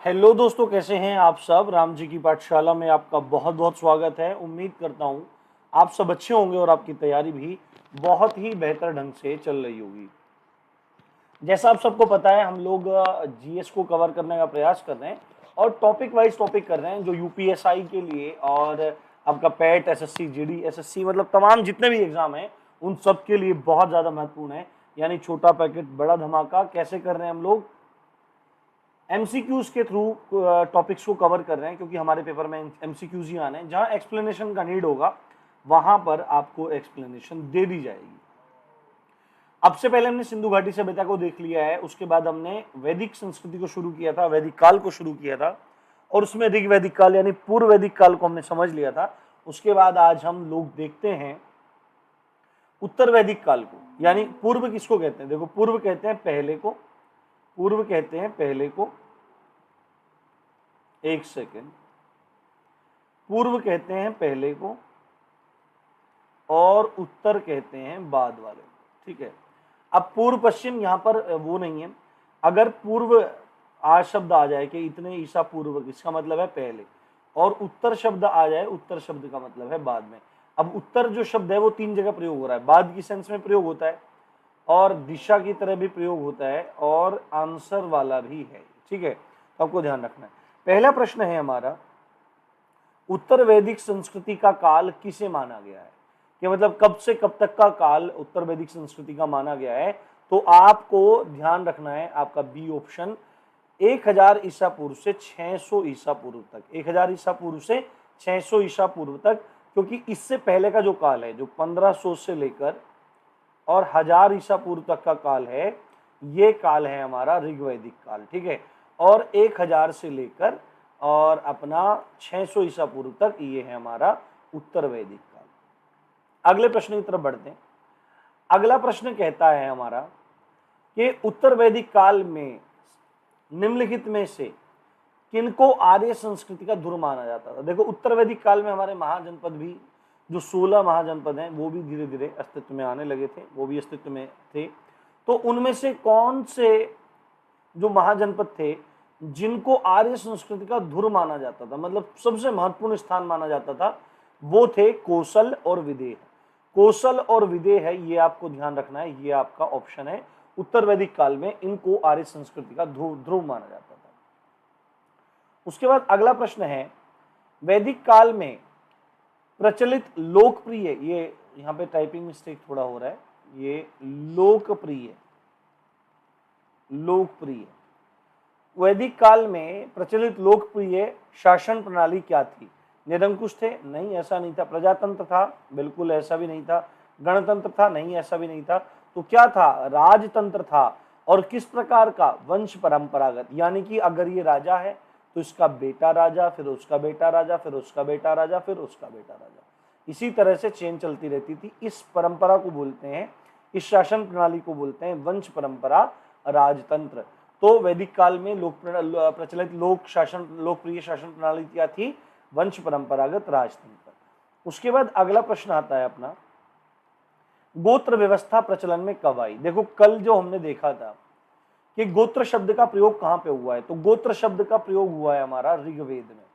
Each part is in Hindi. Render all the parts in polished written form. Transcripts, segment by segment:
हेलो दोस्तों, कैसे हैं आप सब। राम जी की पाठशाला में आपका बहुत बहुत स्वागत है। उम्मीद करता हूँ आप सब अच्छे होंगे और आपकी तैयारी भी बहुत ही बेहतर ढंग से चल रही होगी। जैसा आप सबको पता है, हम लोग जीएस को कवर करने का प्रयास कर रहे हैं और टॉपिक वाइज टॉपिक कर रहे हैं जो यूपीएसआई के लिए और आपका पैट, एसएससी, जीडी, एसएससी, मतलब तमाम जितने भी एग्जाम हैं उन सब के लिए बहुत ज़्यादा महत्वपूर्ण है। यानी छोटा पैकेट बड़ा धमाका कैसे कर रहे हैं हम लोग, एमसीक्यूज के थ्रू टॉपिक्स को कवर कर रहे हैं, क्योंकि हमारे पेपर में एमसीक्यूज ही आने हैं। जहां एक्सप्लेनेशन का नीड होगा वहां पर आपको एक्सप्लेनेशन दे दी जाएगी। अब से पहले हमने सिंधु घाटी सभ्यता को देख लिया है, उसके बाद हमने वैदिक संस्कृति को शुरू किया था, वैदिक काल को शुरू किया था, और उसमें ऋग्वैदिक काल यानी पूर्व वैदिक काल को हमने समझ लिया था। उसके बाद आज हम लोग देखते हैं उत्तर वैदिक काल को, यानी पूर्व किसको कहते हैं। देखो, पूर्व कहते हैं पहले को, पूर्व कहते हैं पहले को, एक सेकेंड, पूर्व कहते हैं पहले को और उत्तर कहते हैं बाद वाले। ठीक है, अब पूर्व पश्चिम यहां पर वो नहीं है। अगर पूर्व शब्द आ जाए कि इतने ईसा पूर्व, इसका मतलब है पहले, और उत्तर शब्द आ जाए, उत्तर शब्द का मतलब है बाद में। अब उत्तर जो शब्द है वो तीन जगह प्रयोग हो रहा है, बाद की सेंस में प्रयोग होता है और दिशा की तरह भी प्रयोग होता है और आंसर वाला भी है। ठीक है, तो आपको ध्यान रखना है। पहला प्रश्न है हमारा, उत्तर वैदिक संस्कृति का काल किसे माना गया है, कि मतलब कब से कब तक का काल उत्तर वैदिक संस्कृति का माना गया है। तो आपको ध्यान रखना है आपका बी ऑप्शन, 1000 ईसा पूर्व से 600 ईसा पूर्व तक, 1000 ईसा पूर्व से 600 ईसा पूर्व तक, क्योंकि इससे पहले का जो काल है, जो 1500 से लेकर और 1000 ईसा पूर्व तक का काल है, ये काल है हमारा ऋग्वैदिक काल। ठीक है, और 1000 से लेकर और अपना 600 ईसा पूर्व तक ये है हमारा उत्तर वैदिक काल। अगले प्रश्न की तरफ बढ़ते हैं। अगला प्रश्न कहता है हमारा कि उत्तर वैदिक काल में निम्नलिखित में से किनको आर्य संस्कृति का धुर माना जाता था। देखो, उत्तर वैदिक काल में हमारे महाजनपद भी, जो 16 महाजनपद हैं, वो भी धीरे धीरे अस्तित्व में आने लगे थे, वो भी अस्तित्व में थे। तो उनमें से कौन से जो महाजनपद थे जिनको आर्य संस्कृति का धुर माना जाता था, मतलब सबसे महत्वपूर्ण स्थान माना जाता था, वो थे कोसल और विदेह। कोसल और विदेह है, ये आपको ध्यान रखना है, ये आपका ऑप्शन है। उत्तर वैदिक काल में इनको आर्य संस्कृति का ध्रुव माना जाता था। उसके बाद अगला प्रश्न है, वैदिक काल में प्रचलित लोकप्रिय, ये यहां पे टाइपिंग मिस्टेक थोड़ा हो रहा है, ये लोकप्रिय, लोकप्रिय वैदिक काल में प्रचलित लोकप्रिय शासन प्रणाली क्या थी। निरंकुश थे? नहीं, ऐसा नहीं था। प्रजातंत्र था? बिल्कुल ऐसा भी नहीं था। गणतंत्र था? नहीं, ऐसा भी नहीं था। तो क्या था? राजतंत्र था। और किस प्रकार का? वंश परंपरागत, यानी कि अगर ये राजा है तो इसका बेटा राजा, फिर उसका बेटा राजा, फिर उसका बेटा राजा, फिर उसका बेटा राजा, इसी तरह से चेन चलती रहती थी। इस परंपरा को बोलते हैं, इस शासन प्रणाली को बोलते हैं वंश परंपरा, राजतंत्र। तो वैदिक काल में प्रचलित लोकप्रिय शासन प्रणाली क्या थी? वंश परंपरागत राजतंत्र। उसके बाद अगला प्रश्न आता है अपना, गोत्र व्यवस्था प्रचलन में कब आई। देखो, कल जो हमने देखा था कि गोत्र शब्द का प्रयोग कहां पे हुआ है, तो गोत्र शब्द का प्रयोग हुआ है हमारा ऋग्वेद में।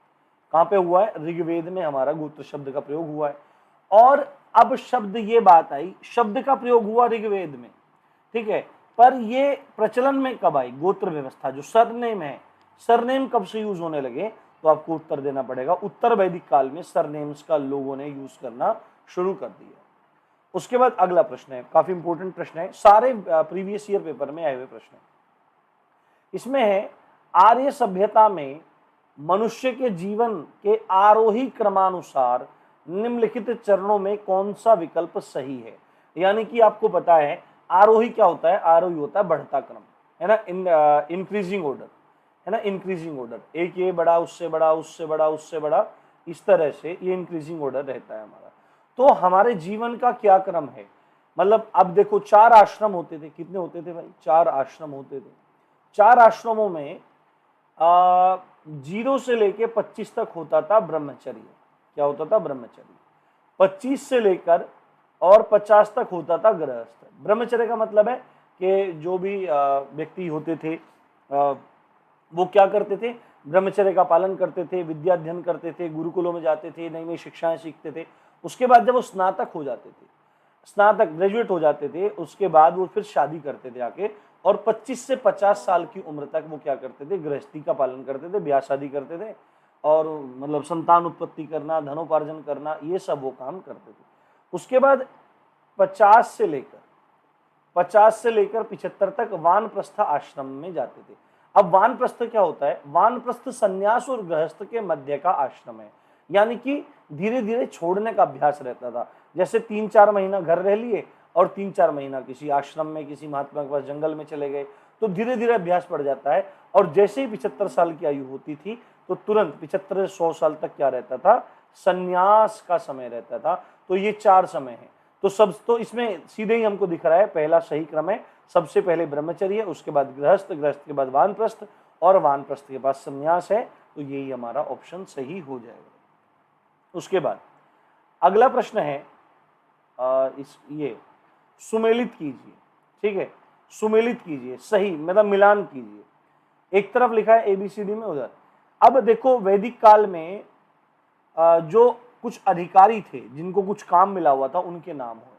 कहां पे हुआ है? ऋग्वेद में हमारा गोत्र शब्द का प्रयोग हुआ है। और अब शब्द, ये बात आई, शब्द का प्रयोग हुआ ऋग्वेद में, ठीक है, पर ये प्रचलन में कब आई? गोत्र व्यवस्था, जो सरनेम है, सरनेम कब से यूज होने लगे? तो आपको उत्तर देना पड़ेगा, उत्तर वैदिक काल में सरनेम्स का लोगों ने यूज करना शुरू कर दिया। उसके बाद अगला प्रश्न है, काफी इंपॉर्टेंट प्रश्न है, सारे प्रीवियस ईयर पेपर में आए हुए प्रश्न है। इसमें है, आर्य सभ्यता में मनुष्य के जीवन के आरोही क्रमानुसार निम्नलिखित चरणों में कौन सा विकल्प सही है। यानी कि आपको पता है आरोही क्या होता है? आरोही होता है बढ़ता क्रम, है ना, इंक्रीजिंग ऑर्डर, है ना, इंक्रीजिंग ऑर्डर। एक ये बड़ा, उससे बड़ा, उससे बड़ा, उससे बड़ा, इस तरह से ये इंक्रीजिंग ऑर्डर रहता है हमारा। तो हमारे जीवन का क्या क्रम है? मतलब अब देखो, 4 आश्रम होते थे। कितने होते थे भाई? 4 आश्रम होते थे। 4 आश्रमों में 0 से लेके 25 तक होता था ब्रह्मचर्य। क्या होता था? ब्रह्मचर्य। 25 से लेकर और 50 तक होता था गृहस्थ। ब्रह्मचर्य का मतलब है कि जो भी व्यक्ति होते थे वो क्या करते थे? ब्रह्मचर्य का पालन करते थे, विद्या अध्ययन करते थे, गुरुकुलों में जाते थे, नई नई शिक्षाएं सीखते थे। उसके बाद जब वो स्नातक हो जाते थे, स्नातक ग्रेजुएट हो जाते थे, उसके बाद वो फिर शादी करते थे आके, और 25 से 50 साल की उम्र तक वो क्या करते थे, गृहस्थी का पालन करते थे, ब्याह शादी करते थे, और मतलब संतान उत्पत्ति करना, धनोपार्जन करना, ये सब वो काम करते थे। उसके बाद 50 से लेकर 75 तक वानप्रस्थ आश्रम में जाते थे। अब वानप्रस्थ क्या होता है? वानप्रस्थ सन्यास और गृहस्थ के मध्य का आश्रम है, यानी कि धीरे धीरे छोड़ने का अभ्यास रहता था। जैसे 3-4 महीना घर रह लिए और 3-4 महीना किसी आश्रम में, किसी महात्मा के पास जंगल में चले गए, तो धीरे धीरे अभ्यास पड़ जाता है। और जैसे ही 75 साल की आयु होती थी तो तुरंत 75 से 100 साल तक क्या रहता था? सन्यास का समय रहता था। तो ये 4 समय है। तो इसमें सीधे ही हमको दिख रहा है, पहला सही क्रम है, सबसे पहले ब्रह्मचर्य, उसके बाद गृहस्थ, गृहस्थ के बाद वानप्रस्थ, और वानप्रस्थ के बाद संन्यास है। तो यही हमारा ऑप्शन सही हो जाएगा। उसके बाद अगला प्रश्न है, ये सुमेलित कीजिए, ठीक है, सुमेलित कीजिए, सही मतलब मिलान कीजिए। एक तरफ लिखा है ABCD में, उधर। अब देखो, वैदिक काल में जो कुछ अधिकारी थे जिनको कुछ काम मिला हुआ था, उनके नाम हो।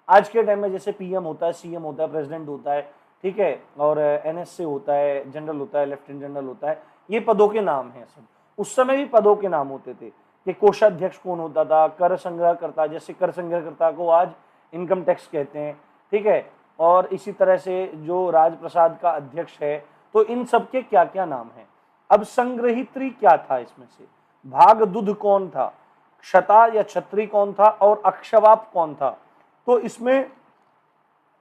आज के टाइम में जैसे PM होता है, CM होता है, प्रेसिडेंट होता है, ठीक है, और NSA होता है, जनरल होता है, लेफ्टिनेंट जनरल होता है, ये पदों के नाम हैं सब। उस समय भी पदों के नाम होते थे कि कोषाध्यक्ष कौन होता था, कर संग्रहकर्ता, जैसे कर संग्रहकर्ता को आज इनकम टैक्स कहते हैं, ठीक है, और इसी तरह से जो राजप्रसाद का अध्यक्ष है, तो इन सब के क्या क्या नाम हैं। अब संग्रहित्री क्या था इसमें से? भागदूध कौन था, क्षता या छत्री कौन था, और अक्षवाप कौन था? तो इसमें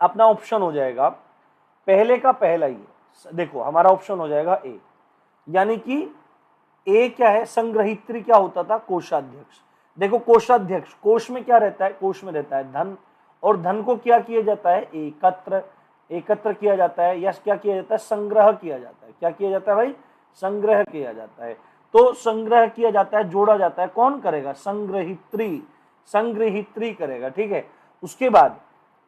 अपना ऑप्शन हो जाएगा पहले का पहला ही। देखो हमारा ऑप्शन हो जाएगा A, यानी कि A क्या है? संग्रहित्री क्या होता था? कोषाध्यक्ष। देखो कोषाध्यक्ष, कोष में क्या रहता है? कोष में रहता है धन, और धन को क्या किया जाता है? एकत्र किया जाता है, या क्या किया जाता है? संग्रह किया जाता है। क्या किया जाता है भाई? संग्रह किया जाता है। तो संग्रह किया जाता है, जोड़ा जाता है, कौन करेगा? संग्रहित्री, संग्रहित्री करेगा, ठीक है। उसके बाद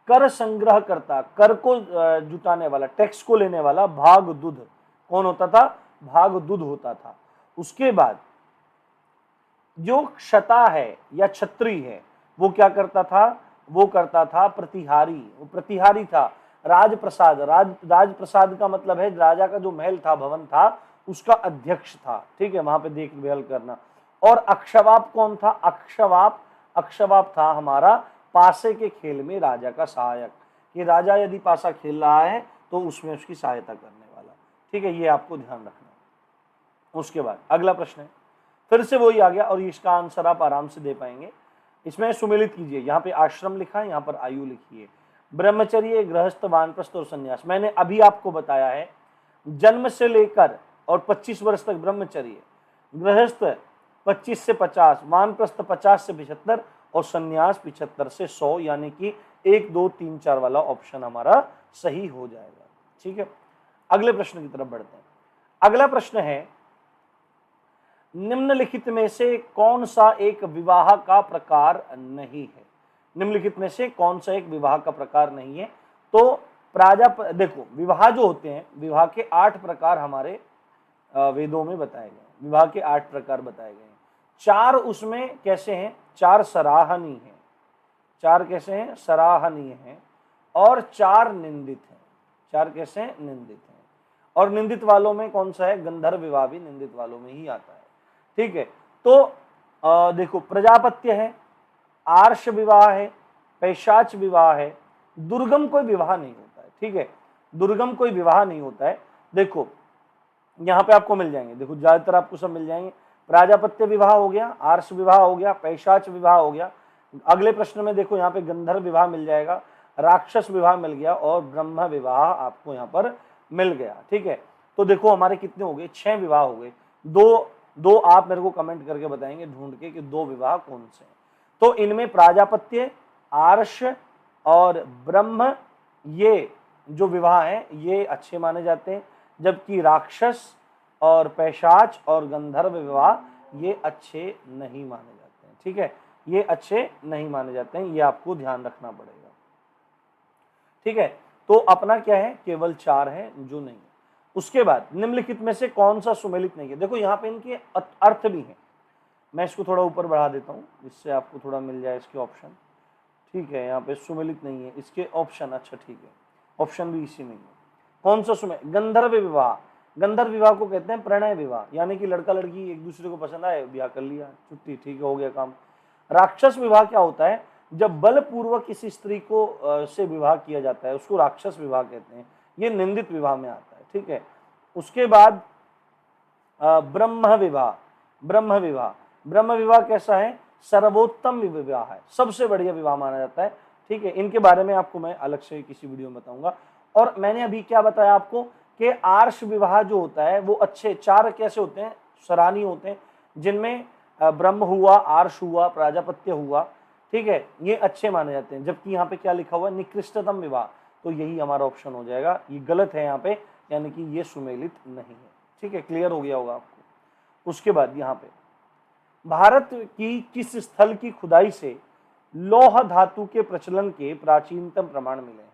कर संग्रह करता, कर को जुटाने वाला, टैक्स को लेने वाला, भागदूध कौन होता था? भागदूध होता था। उसके बाद जो क्षता है या छत्री है, वो क्या करता था? वो करता था प्रतिहारी, वो प्रतिहारी था। राजप्रसाद, राजप्रसाद का मतलब है राजा का जो महल था, भवन था, उसका अध्यक्ष था, ठीक है, वहां पे देखभाल करना। और अक्षवाप कौन था? अक्षवाप था हमारा पासे के खेल में राजा का सहायक, कि राजा यदि पासा खेल रहा है तो उसमें उसकी सहायता करने वाला, ठीक है, ये आपको ध्यान रखना। उसके बाद अगला प्रश्न है, फिर से वही आ गया, और इसका आंसर आप आराम से दे पाएंगे। इसमें सुमेलित कीजिए, यहाँ पे आश्रम लिखा है, यहाँ पर आयु लिखिए। ब्रह्मचर्य, गृहस्थ, वानप्रस्थ और संन्यास। मैंने अभी आपको बताया है, जन्म से लेकर और 25 वर्ष तक ब्रह्मचर्य, गृहस्थ 25 से 50, वानप्रस्थ 50 से 75, और संन्यास 75 से 100, यानी कि 1, 2, 3, 4 वाला ऑप्शन हमारा सही हो जाएगा, ठीक है। अगले प्रश्न की तरफ बढ़ते हैं। अगला प्रश्न है, निम्नलिखित में से कौन सा एक विवाह का प्रकार नहीं है? निम्नलिखित में से कौन सा एक विवाह का प्रकार नहीं है? तो देखो, विवाह जो होते हैं, विवाह के 8 प्रकार हमारे वेदों में बताए गए। विवाह के 8 प्रकार बताए गए हैं। 4 उसमें कैसे हैं? 4 सराहनीय हैं। 4 कैसे हैं? सराहनीय हैं। और 4 निंदित हैं। 4 कैसे हैं? निंदित हैं। और निंदित वालों में कौन सा है? गंधर्व विवाह भी निंदित वालों में ही आता है, ठीक है। तो देखो, प्रजापत्य है, आर्ष विवाह है, पैशाच विवाह है, दुर्गम कोई विवाह नहीं होता है, ठीक है, दुर्गम कोई विवाह नहीं होता है। देखो यहाँ पे आपको मिल जाएंगे, देखो ज्यादातर आपको सब मिल जाएंगे। प्राजापत्य विवाह हो गया, आर्ष विवाह हो गया, पैशाच विवाह हो गया। अगले प्रश्न में देखो यहाँ पे गंधर्व विवाह मिल जाएगा, राक्षस विवाह मिल गया, और ब्रह्म विवाह आपको यहाँ पर मिल गया, ठीक है। तो देखो हमारे कितने हो गए? 6 विवाह हो गए। दो आप मेरे को कमेंट करके बताएंगे ढूंढ के कि 2 विवाह कौन से हैं। तो इनमें प्राजापत्य, आर्ष और ब्रह्म, ये जो विवाह हैं ये अच्छे माने जाते हैं, जबकि राक्षस और पैशाच और गंधर्व विवाह ये अच्छे नहीं माने जाते हैं, ठीक है, ये अच्छे नहीं माने जाते हैं, ये आपको ध्यान रखना पड़ेगा, ठीक है। तो अपना क्या है? केवल 4 है जो नहीं है। उसके बाद निम्नलिखित में से कौन सा सुमेलित नहीं है। देखो यहाँ पे इनके अर्थ भी हैं, मैं इसको थोड़ा ऊपर बढ़ा देता हूँ जिससे आपको थोड़ा मिल जाए इसके ऑप्शन। ठीक है, यहाँ पे सुमेलित नहीं है, इसके ऑप्शन, अच्छा ठीक है, ऑप्शन भी इसी में है। कौन सा सुमेल? गंधर्व विवाह। गंधर्व विवाह को कहते हैं प्रणय विवाह, यानी कि लड़का लड़की एक दूसरे को पसंद आए, ब्याह कर लिया, छुट्टी, ठीक है, हो गया काम। राक्षस विवाह क्या होता है? जब बलपूर्वक किसी स्त्री को से विवाह किया जाता है, उसको राक्षस विवाह कहते हैं, ये निंदित विवाह में आता है। ठीक है, उसके बाद ब्रह्म विवाह। ब्रह्म विवाह, ब्रह्म विवाह कैसा है? सर्वोत्तम विवाह है, सबसे बढ़िया विवाह माना जाता है। ठीक है, इनके बारे में आपको मैं अलग से किसी वीडियो में बताऊंगा। और मैंने अभी क्या बताया आपको कि आर्ष विवाह जो होता है वो अच्छे 4 कैसे होते हैं? सराहनीय होते हैं, जिनमें ब्रह्म हुआ, आर्ष हुआ, प्राजापत्य हुआ। ठीक है, ये अच्छे माने जाते हैं। जबकि यहाँ पे क्या लिखा हुआ है? निकृष्टतम विवाह, तो यही हमारा ऑप्शन हो जाएगा, ये गलत है यहाँ पे, यानी कि ये सुमेलित नहीं है। ठीक है, क्लियर हो गया होगा आपको। उसके बाद यहाँ पे भारत की किस स्थल की खुदाई से लौह धातु के प्रचलन के प्राचीनतम प्रमाण मिले हैं?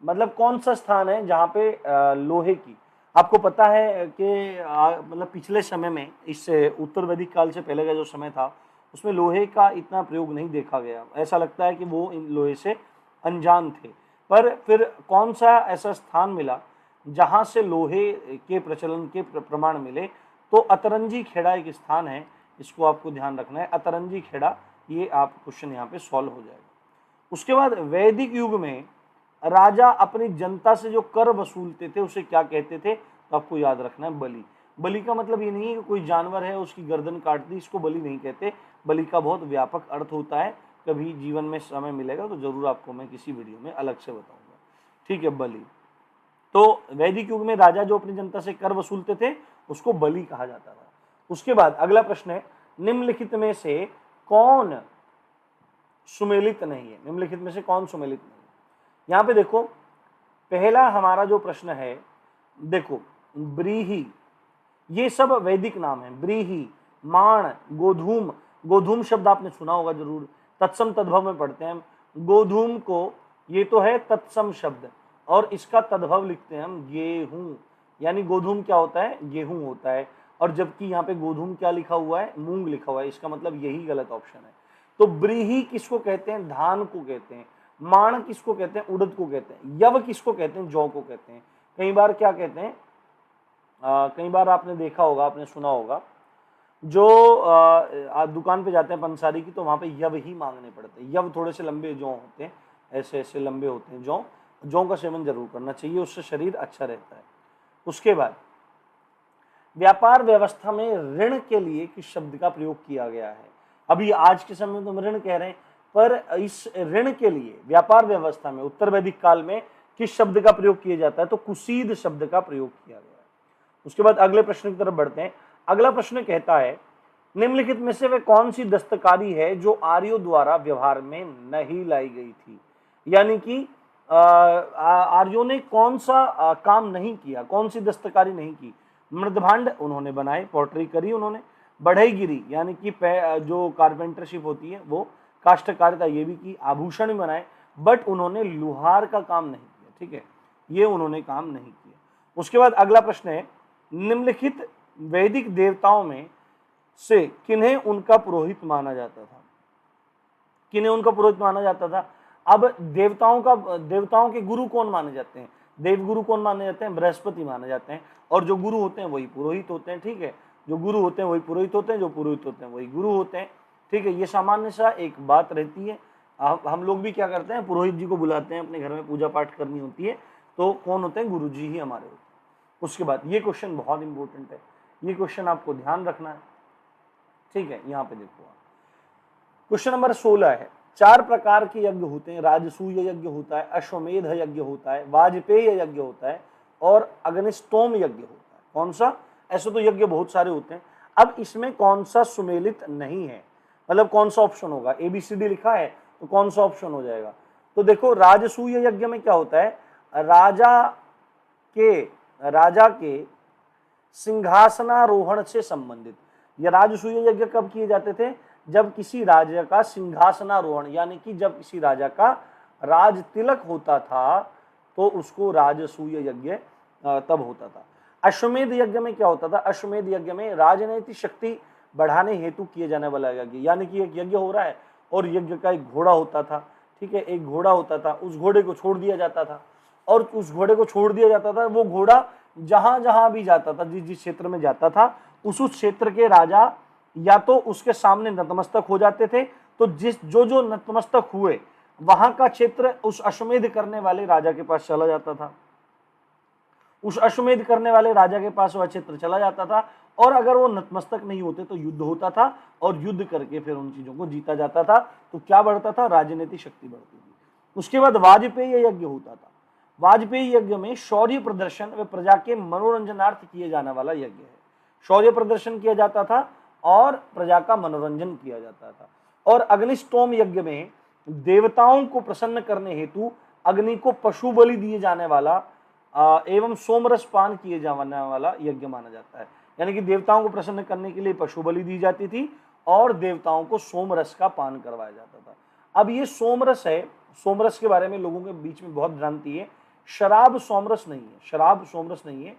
मतलब कौन सा स्थान है जहाँ पे लोहे की, आपको पता है कि मतलब पिछले समय में, इससे उत्तर वैदिक काल से पहले का जो समय था उसमें लोहे का इतना प्रयोग नहीं देखा गया। ऐसा लगता है कि वो इन लोहे से अनजान थे। पर फिर कौन सा ऐसा स्थान मिला जहाँ से लोहे के प्रचलन के प्रमाण मिले? तो अतरंजी खेड़ा एक स्थान है, इसको आपको ध्यान रखना है, अतरंजी खेड़ा। ये आप क्वेश्चन यहाँ पे सॉल्व हो जाएगा। उसके बाद वैदिक युग में राजा अपनी जनता से जो कर वसूलते थे उसे क्या कहते थे? तो आपको याद रखना है बलि। बलि का मतलब ये नहीं है कि कोई जानवर है उसकी गर्दन काट दी, इसको बलि नहीं कहते। बलि का बहुत व्यापक अर्थ होता है, कभी जीवन में समय मिलेगा तो जरूर आपको मैं किसी वीडियो में अलग से बताऊंगा। ठीक है, बलि। तो वैदिक युग में राजा जो अपनी जनता से कर वसूलते थे उसको बलि कहा जाता था। उसके बाद अगला प्रश्न है, निम्नलिखित में से कौन सुमेलित नहीं है? निम्नलिखित में से कौन सुमेलित नहीं है? यहाँ पे देखो, पहला हमारा जो प्रश्न है, देखो ब्रीही, ये सब वैदिक नाम है। ब्रीही, माण, गोधूम। गोधूम शब्द आपने सुना होगा जरूर, तत्सम तद्भव में पढ़ते हैं हम। गोधूम को, ये तो है तत्सम शब्द, और इसका तद्भव लिखते हैं हम गेहूं, यानी गोधूम क्या होता है? गेहूं होता है। और जबकि यहाँ पे गोधूम क्या लिखा हुआ है? मूंग लिखा हुआ है, इसका मतलब यही गलत ऑप्शन है। तो ब्रीही किसको कहते हैं? धान को कहते हैं। माण किसको कहते हैं? उड़द को कहते हैं। यव किसको कहते हैं? जौ को कहते हैं। कई बार क्या कहते हैं, कई बार आपने देखा होगा, आपने सुना होगा, जो आप दुकान पे जाते हैं पंसारी की, तो वहां पे यव ही मांगने पड़ते हैं। यव थोड़े से लंबे जौ होते हैं, ऐसे ऐसे लंबे होते हैं जौ। जौ का सेवन जरूर करना चाहिए, उससे शरीर अच्छा रहता है। उसके बाद व्यापार व्यवस्था में ऋण के लिए किस शब्द का प्रयोग किया गया है? अभी आज के समय में तो हम ऋण कह रहे हैं, पर इस ऋण के लिए व्यापार व्यवस्था में उत्तर वैदिक काल में किस शब्द का प्रयोग किया जाता है? तो कुसीद शब्द का प्रयोग किया गया है। उसके बाद अगले प्रश्न की तरफ बढ़ते हैं। अगला प्रश्न कहता है, निम्नलिखित में से वे कौन सी दस्तकारी है जो आर्यों द्वारा व्यवहार में नहीं लाई गई थी? यानी कि आर्यों ने कौन सा काम नहीं किया, कौन सी दस्तकारी नहीं की? मृदभांड उन्होंने बनाए, पॉटरी करी उन्होंने। बढ़ईगिरी यानी कि जो कारपेंटरशिप होती है वो, काष्ठकारिता ये भी की, आभूषण भी बनाए, बट उन्होंने लुहार का काम नहीं किया। ठीक है, ये उन्होंने काम नहीं किया। उसके बाद अगला प्रश्न है, निम्नलिखित वैदिक देवताओं में से किन्हें उनका पुरोहित माना जाता था? किन्हें उनका पुरोहित माना जाता था? अब देवताओं के गुरु कौन माने जाते हैं? देवगुरु कौन माने जाते हैं? बृहस्पति माने जाते हैं। और जो गुरु होते हैं वही पुरोहित होते हैं। ठीक है, जो गुरु होते हैं वही पुरोहित होते हैं, जो पुरोहित होते हैं वही गुरु होते हैं। ठीक है, ये सामान्य सा एक बात रहती है। हम लोग भी क्या करते हैं, पुरोहित जी को बुलाते हैं, अपने घर में पूजा पाठ करनी होती है, तो कौन होते हैं? गुरु जी ही हमारे होते हैं। उसके बाद ये क्वेश्चन बहुत इंपॉर्टेंट है, ये क्वेश्चन आपको ध्यान रखना है। ठीक है, यहाँ पे देखो, क्वेश्चन नंबर 16 है, 4 प्रकार के यज्ञ होते हैं। राजसूय यज्ञ होता है, अश्वमेध यज्ञ होता है, वाजपेय यज्ञ होता है, और अग्निष्टोम यज्ञ होता है। कौन सा? ऐसे तो यज्ञ बहुत सारे होते हैं। अब इसमें कौन सा सुमेलित नहीं है, मतलब कौन सा ऑप्शन होगा? ABCD लिखा है, तो कौन सा ऑप्शन हो जाएगा? तो देखो, राजसूय यज्ञ में क्या होता है? राजा के सिंहासनारोहण से संबंधित। यह राजसूय यज्ञ कब किए जाते थे? जब किसी राजा का सिंहासनारोहण, यानी कि जब किसी राजा का राज तिलक होता था, तो उसको राजसूय यज्ञ तब होता था। अश्वमेध यज्ञ में क्या होता था? अश्वमेध यज्ञ में राजनीतिक शक्ति बढ़ाने हेतु किए जाने वाला यज्ञ, यानी कि एक यज्ञ हो रहा है और यज्ञ का एक घोड़ा होता था, ठीक है, एक घोड़ा होता था, उस घोड़े को छोड़ दिया जाता था और उस घोड़े को छोड़ दिया जाता था, वो घोड़ा जहां जहां भी जाता था, जिस जिस क्षेत्र में जाता था, उस क्षेत्र के राजा या तो उसके सामने नतमस्तक हो जाते थे, तो जो नतमस्तक हुए वहां का क्षेत्र उस अश्वमेध करने वाले राजा के पास चला जाता था, उस अश्वमेध करने वाले राजा के पास वह क्षेत्र चला जाता था, और अगर वो नतमस्तक नहीं होते तो युद्ध होता था और युद्ध करके फिर उन चीजों को जीता जाता था। तो क्या बढ़ता था? राजनीतिक शक्ति बढ़ती थी। उसके बाद वाजपेयी यज्ञ होता था। वाजपेयी यज्ञ में शौर्य प्रदर्शन व प्रजा के मनोरंजनार्थ किए जाने वाला यज्ञ है। शौर्य प्रदर्शन किया जाता था और प्रजा का मनोरंजन किया जाता था। और अग्निष्टोम यज्ञ में देवताओं को प्रसन्न करने हेतु अग्नि को पशु बलि दिए जाने वाला एवं सोमरस पान किए जाने वाला यज्ञ माना जाता है। यानी कि देवताओं को प्रसन्न करने के लिए पशु बलि दी जाती थी और देवताओं को सोमरस का पान करवाया जाता था। अब ये सोमरस है, सोमरस के बारे में लोगों के बीच में बहुत भ्रांति है। शराब सोमरस नहीं है, शराब सोमरस नहीं है।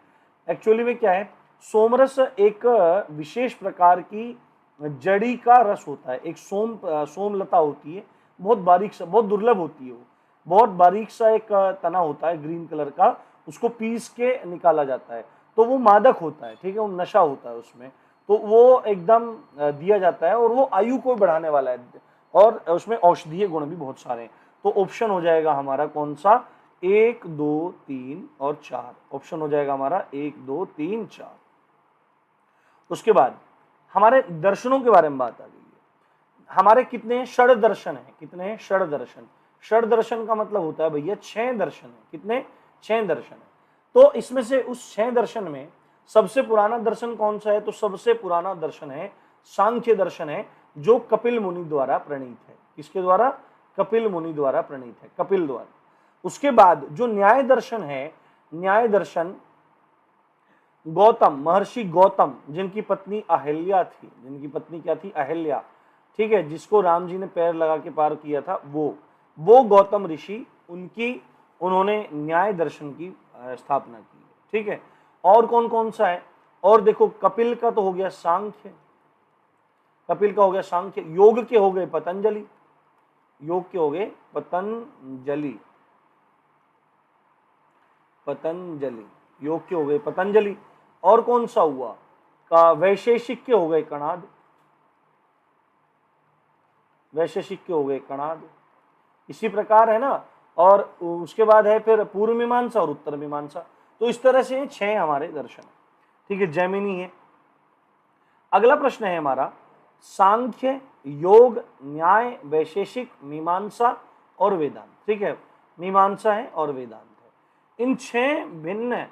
एक्चुअली में क्या है, सोमरस एक विशेष प्रकार की जड़ी का रस होता है, एक सोमलता होती है, बहुत बारीक सा, बहुत दुर्लभ होती है, वो बहुत बारीक सा एक तना होता है ग्रीन कलर का, उसको पीस के निकाला जाता है, तो वो मादक होता है, ठीक है, वो नशा होता है उसमें, तो वो एकदम दिया जाता है और वो आयु को बढ़ाने वाला है और उसमें औषधीय गुण भी बहुत सारे हैं। तो ऑप्शन हो जाएगा हमारा कौन सा? 1, 2, 3 और 4। ऑप्शन हो जाएगा हमारा 1, 2, 3, 4। उसके बाद हमारे दर्शनों के बारे में बात आ गई है। हमारे कितने षड दर्शन है? कितने हैं? षड दर्शन। षड दर्शन का मतलब होता है भैया 6 दर्शन है। कितने? 6 दर्शन है। तो इसमें से उस 6 दर्शन में सबसे पुराना दर्शन कौन सा है? तो सबसे पुराना दर्शन है सांख्य दर्शन है, जो कपिल मुनि द्वारा प्रणीत है। किसके द्वारा? कपिल मुनि द्वारा प्रणीत है, कपिल द्वारा। उसके बाद जो न्याय दर्शन है, न्याय दर्शन गौतम, महर्षि गौतम, जिनकी पत्नी अहिल्या थी, जिनकी पत्नी क्या थी? अहिल्या, ठीक है, जिसको राम जी ने पैर लगा के पार किया था, वो गौतम ऋषि, उन्होंने न्याय दर्शन की स्थापना की, ठीक है। और कौन कौन सा है? और देखो, कपिल का तो हो गया सांख्य, कपिल का हो गया सांख्य, योग के हो गए पतंजलि, योग के हो गए पतंजलि, पतंजलि, योग के हो गए पतंजलि। और कौन सा हुआ? का वैशेषिक के हो गए कणाद, वैशेषिक के हो गए कणाद। इसी प्रकार है ना। और उसके बाद है फिर पूर्व मीमांसा और उत्तर मीमांसा। तो इस तरह से 6 हमारे दर्शन, ठीक है। जैमिनी है। अगला प्रश्न है हमारा सांख्य, योग, न्याय, वैशेषिक, मीमांसा और वेदांत, ठीक है। मीमांसा है और वेदांत है। इन 6 भिन्न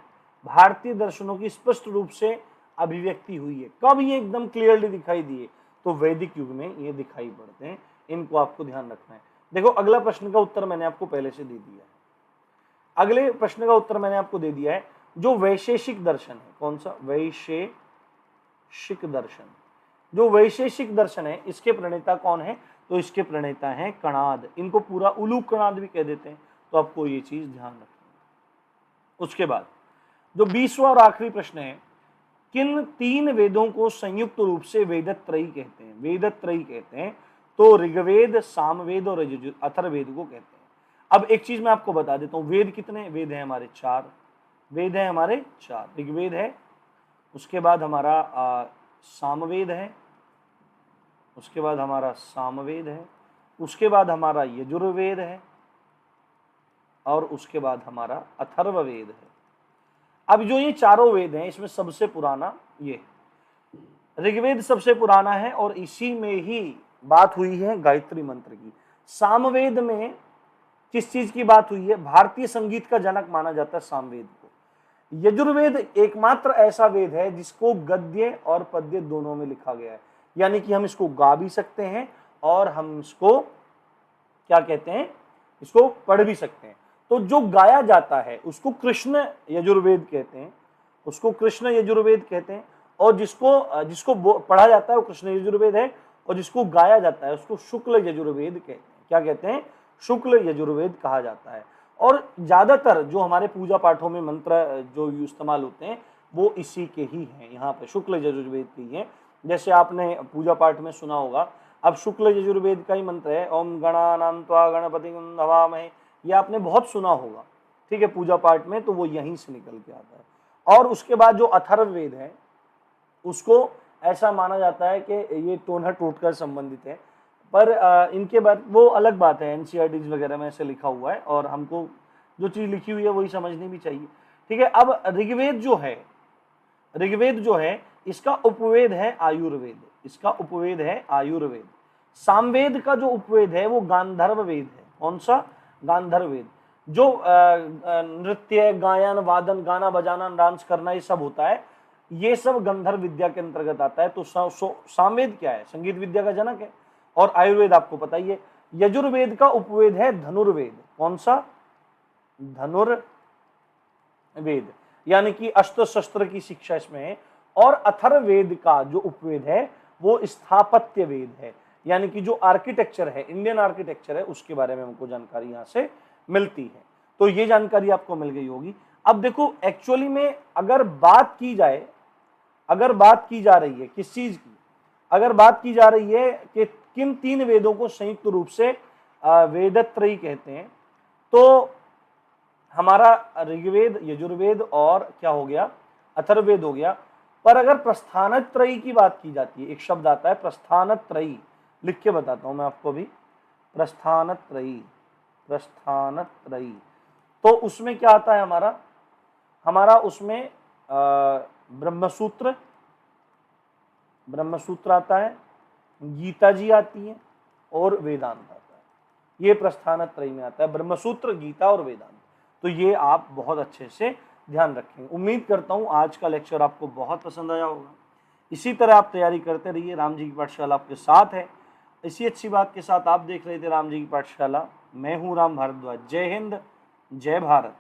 भारतीय दर्शनों की स्पष्ट रूप से अभिव्यक्ति हुई है। कब ये एकदम क्लियरली दिखाई दिए? तो वैदिक युग में ये दिखाई पड़ते हैं। इनको आपको ध्यान रखना है। देखो, अगला प्रश्न का उत्तर मैंने आपको पहले से दे दिया है। अगले प्रश्न का उत्तर मैंने आपको दे दिया है। जो वैशेषिक दर्शन है, कौन सा? वैशेषिक दर्शन। जो वैशेषिक दर्शन है, इसके प्रणेता कौन है? तो इसके प्रणेता हैं कणाद। इनको पूरा उलूक कणाद भी कह देते हैं। तो आपको ये चीज ध्यान रखना है। उसके बाद जो 20वां और आखिरी प्रश्न है, किन 3 वेदों को संयुक्त रूप से वेदत्रयी कहते हैं? वेदत्रयी कहते हैं। तो ऋग्वेद, सामवेद और अथर्ववेद को कहते हैं। अब एक चीज मैं आपको बता देता हूं, वेद कितने? वेद हैं हमारे 4। वेद हैं हमारे 4। ऋग्वेद है, उसके बाद हमारा सामवेद है, उसके बाद हमारा सामवेद है, उसके बाद हमारा यजुर्वेद है और उसके बाद हमारा अथर्ववेद है। अब जो ये चारों वेद हैं, इसमें सबसे पुराना ये ऋग्वेद सबसे पुराना है और इसी में ही बात हुई है गायत्री मंत्र की। सामवेद में किस चीज की बात हुई है? भारतीय संगीत का जनक माना जाता है सामवेद को। यजुर्वेद एकमात्र ऐसा वेद है जिसको गद्य और पद्य दोनों में लिखा गया है, यानी कि हम इसको गा भी सकते हैं और हम इसको क्या कहते हैं, इसको पढ़ भी सकते हैं। तो जो गाया जाता है उसको कृष्ण यजुर्वेद कहते हैं, उसको कृष्ण यजुर्वेद कहते हैं। और जिसको पढ़ा जाता है वो कृष्ण यजुर्वेद है, और जिसको गाया जाता है उसको शुक्ल यजुर्वेद कहते हैं। क्या कहते हैं? शुक्ल यजुर्वेद कहा जाता है। और ज्यादातर जो हमारे पूजा पाठों में मंत्र जो इस्तेमाल होते हैं वो इसी के ही हैं, यहाँ पे शुक्ल यजुर्वेद के ही हैं। जैसे आपने पूजा पाठ में सुना होगा, अब शुक्ल यजुर्वेद का ही मंत्र है, ओम गणानां त्वा गणपतिं हवामहे, ये आपने बहुत सुना होगा, ठीक है, पूजा पाठ में, तो वो यहीं से निकल के आता है। और उसके बाद जो अथर्ववेद है उसको ऐसा माना जाता है कि ये टोना टोटकर संबंधित है, पर इनके बाद वो अलग बात है, एनसीईआरटी वगैरह में ऐसे लिखा हुआ है और हमको जो चीज लिखी हुई है वही समझनी भी चाहिए, ठीक है। अब ऋग्वेद जो है इसका उपवेद है आयुर्वेद, इसका उपवेद है आयुर्वेद। सामवेद का जो उपवेद है वो गांधर्व वेद है। कौन सा? गांधर्व वेद। जो नृत्य, गायन, वादन, गाना बजाना, डांस करना, ये सब होता है, ये सब गंधर्व विद्या के अंतर्गत आता है। तो सामवेद क्या है? संगीत विद्या का जनक है। और आयुर्वेद आपको पता ही है। यजुर्वेद का उपवेद है धनुर्वेद। कौन सा? धनुर्वेद, यानी कि अस्त्र शस्त्र की शिक्षा इसमें है। और अथर्ववेद का जो उपवेद है वो स्थापत्य वेद है, यानी कि जो आर्किटेक्चर है, इंडियन आर्किटेक्चर है, उसके बारे में हमको जानकारी यहाँ से मिलती है। तो ये जानकारी आपको मिल गई होगी। अब देखो, एक्चुअली में अगर बात की जा रही है किस चीज की, अगर बात की जा रही है कि किन तीन वेदों को संयुक्त रूप से वेदत्रयी कहते हैं, तो हमारा ऋग्वेद, यजुर्वेद और क्या हो गया? अथर्ववेद हो गया। पर अगर प्रस्थानत्रयी की बात की जाती है, एक शब्द आता है प्रस्थानत्रयी, लिख के बताता हूं मैं आपको भी, प्रस्थानत्रयी, तो उसमें क्या आता है हमारा उसमें ब्रह्मसूत्र आता है, गीता जी आती है और वेदांत आता है। ये प्रस्थानत्रयी में आता है, ब्रह्मसूत्र, गीता और वेदांत। तो ये आप बहुत अच्छे से ध्यान रखेंगे। उम्मीद करता हूँ आज का लेक्चर आपको बहुत पसंद आया होगा। इसी तरह आप तैयारी करते रहिए, राम जी की पाठशाला आपके साथ है। इसी अच्छी बात के साथ आप देख रहे थे राम जी की पाठशाला। मैं हूँ राम भारद्वाज। जय हिंद, जय भारत।